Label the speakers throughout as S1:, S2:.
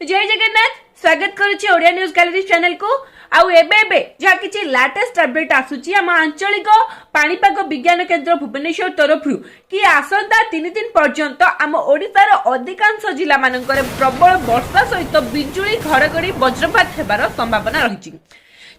S1: जय जगन्नाथ स्वागत करुच्ची Odia news gallery channel को आउ एबे जहाँ किसी लेटेस्ट अपडेट आसुची आम आंचलिक पाणीपाग विज्ञान केन्द्र भुवनेश्वर तरफ कि आसंता 3 दिन पर्यंत आम ओडिशार अधिकांश जिला मानकर प्रबल वर्षा सहित बिजुली घड़घड़ी वज्रपात हेबार संभावना रही।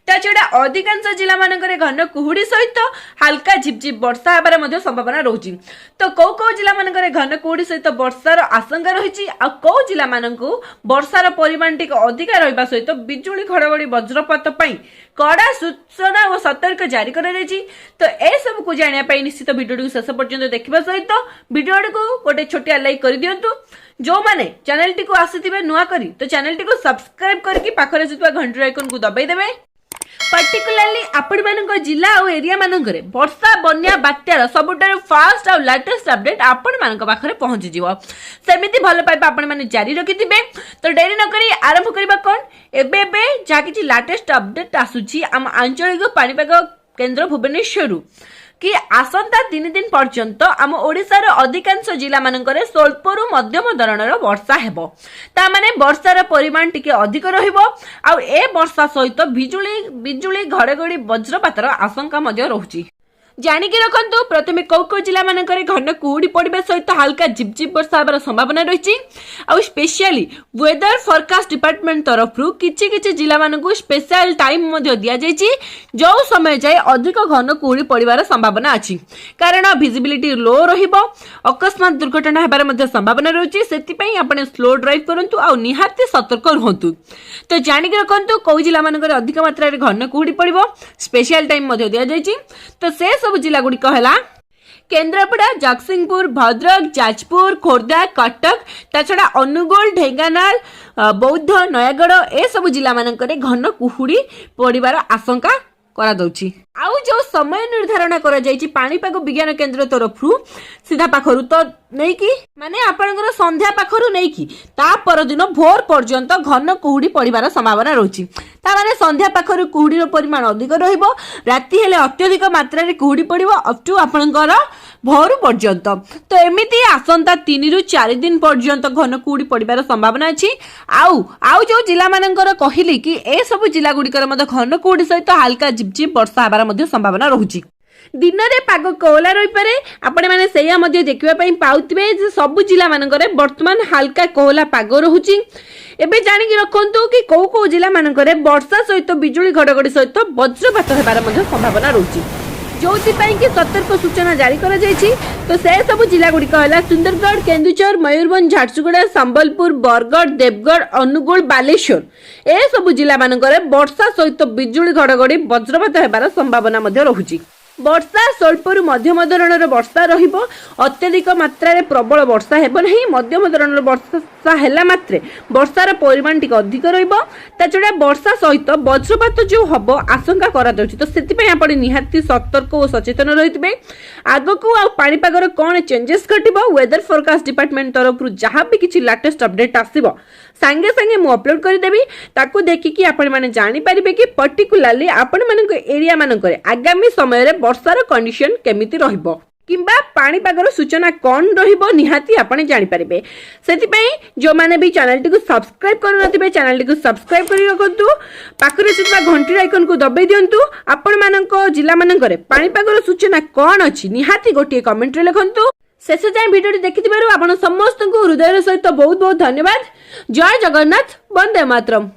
S1: छड़ा अधिकांश जिला मानकर घन कुहुड़ी सहित हल्का झिपझिप वर्षा हेबार संभावना रही। तो कौ जिला मानकर घन कुहुड़ी सहित वर्षार आशंका रही आ कौ जिला मानकु वर्षार परिमाण टिक अधिक रहिबा सहित बिजुली घड़घड़ी वज्रपात पई कड़ा सूचना और सतर्क जारी कर तो ए सब को जानिया पई निश्चित वीडियो शेष पर्यंत देखिबा सहित वीडियो को गोटे छोटिया लाइक कर दियंतु। जो माने चैनल टी को आसीथिबे नुआ करी तो चैनल टी को सब्सक्राइब करके पाखरे जितवा घंटी आइकन को दबाई देबे। पर्टिकुलरली आपण मानक जिला और एरिया मानकरे वर्षा बन्या बात्यार सबुठारु फास्ट और लेटेस्ट अपडेट आपण मानक पाखरे पहुंची जिवो। सेमिति भलो पाइबा आपण माने जारी रखिथिबे। तो देरी न करी आरंभ करबा कोन एबे जहा किछि लेटेस्ट अपडेट आसुछि आम आंचलिक पाणीपाग केन्द्र भुवनेश्वर कि आसंता 3 दिन पर्यंत आम ओडिशार अधिकांश जिला मानकरे स्वल्परु मध्यम धरणर वर्षा हेबो। ता माने वर्षार परिमाण टिके अधिक रहिबो आ ए वर्षा सहित बिजुली घड़घड़ी वज्रपातर आशंका मध्य रहुछि। जानिकी रखंतु प्रथमे कौ जिला मानकरे घन कुहुड़ी पड़िबा सहित हल्का झिपझिप वर्षा हेबार संभावना रही। आ स्पेशली वेदर फोरकास्ट डिपार्टमेंट तरफ किछि किछि जिला मानकु स्पेशल टाइम मध्य दिया जायछि जो समय जाय अधिक घन कुहुड़ी पड़िबार संभावना अछि कारण विजिबिलिटी लो रहिबो अकस्मात दुर्घटना हेबार मध्य संभावना रही। सेति पई आपण स्लो ड्राइव करंतु आ निहाती सतर्क रहंतु। तो जानिकी रखंतु कौ जिला मानकरे अधिक मात्रा रे घन कुहुड़ी पड़िबो स्पेशल टाइम मध्य दिया जायछि। तो से सब जिला गुड़िक है केन्द्रापड़ा जगतसिंहपुर भद्रक जाजपुर खोर्धा कटक ताछड़ा अनुगोल ढेंकानाल बौद्ध नयागढ़ ए सब जिला मानकरे घन कुहुड़ी पड़िबार आशंका करा दउछि। आउ जो समय निर्धारण करा जायछि पाणीपाग विज्ञान केन्द्र तरफ सीधा पाखरु तो नहीं कि माने आपनकर संध्या पाखरु नहीं कि ता परदिन भोर पर्यंत घन कुहुड़ी पड़िबार संभावना रही। ता माने संध्या पाखरु कुहुड़ीर परिमाण अधिक रहिबो राति हेले अत्यधिक मात्रा रे कुहुड़ी पड़िबो अप टू आपनकर भोर पर्यंत। तो एमिति आसंता 3 रु 4 दिन पर्यंत घन कुहुड़ी पड़िबार संभावना अछि। आउ जो जिला मानकर कहिली कि ए सब जिला गुड़िकर मध्य घन कुहुड़ी सहित हल्का झिपझिप वर्षा हेबार मध्य संभावना रहुछि। दिन में पाग कोहला रही पारे आपण मैंने सैया देखा पाउथिबे जे सब जिला मानकरे वर्तमान हल्का कोहला पाग रहुछि। एबे जानिकी रखंतु कि कौ जिला मानकरे वर्षा सहित बिजुली घड़घड़ी सहित वज्रपात हेबार मध्य संभावना रहुछि जोथिपाई कि सतर्क सूचना जारी करा जायछि। तो से सब जिला गुड़िक है सुंदरगढ़ केन्दुझर मयूरभंज झारसुगुड़ा संबलपुर बरगढ़ देवगढ़ अनुगुल बालेश्वर ए सब जिला मानकरे वर्षा सहित बिजुली घड़घड़ी वज्रपात हेबार संभावना मध्य रहुछि। वर्षा स्वल्परु मध्यम धरणर वर्षा रहिबो अत्यधिक मात्रा रे प्रबल वर्षा हेबो नहीं मध्यम धरणर वर्षा हेला मात्रे वर्षार परिमाण टिक अधिक रहिबो। ता छडा वर्षा सहित वज्रपात जो हबो आशंका करा दउछि। तो सेति पय आपण निहाती सतर्क और सचेतन रहितबे। आगको आ पाणीपागर कोन चेंजेस घटिबो वेदर फोरकास्ट डिपार्टमेंट तरफ जहाँ भी किछि लेटेस्ट अपडेट आसीबो संगे संगे मु अपलोड कर देबी ताकू देखि कि आपण माने जानि परिबे कि पर्टिकुलरली आपण मानक एरिया मानकरे आगामी समय रे वर्षार कंडीशन केमिति रहिबो किंबा पाणीपागर सूचना कौन रहिबो निहाती आपण जानि परिबे। सेति पई जो माने भी चैनल टी को सब्सक्राइब कर नथिबे चैनल टी को सब्सक्राइब करि रखंतु पाखरे सितवा घंटी आइकन को दबाई दियंतु। आपण मानक जिला मानकरे पाणीपागर सूचना कौन अछि निहाती गोटे कमेंट रे लिखंतु। शेष जाए वीडियो देखिथिबारु आपण समस्त को हृदय सहित बहुत बहुत धन्यवाद। जय जगन्नाथ वंदे मातरम।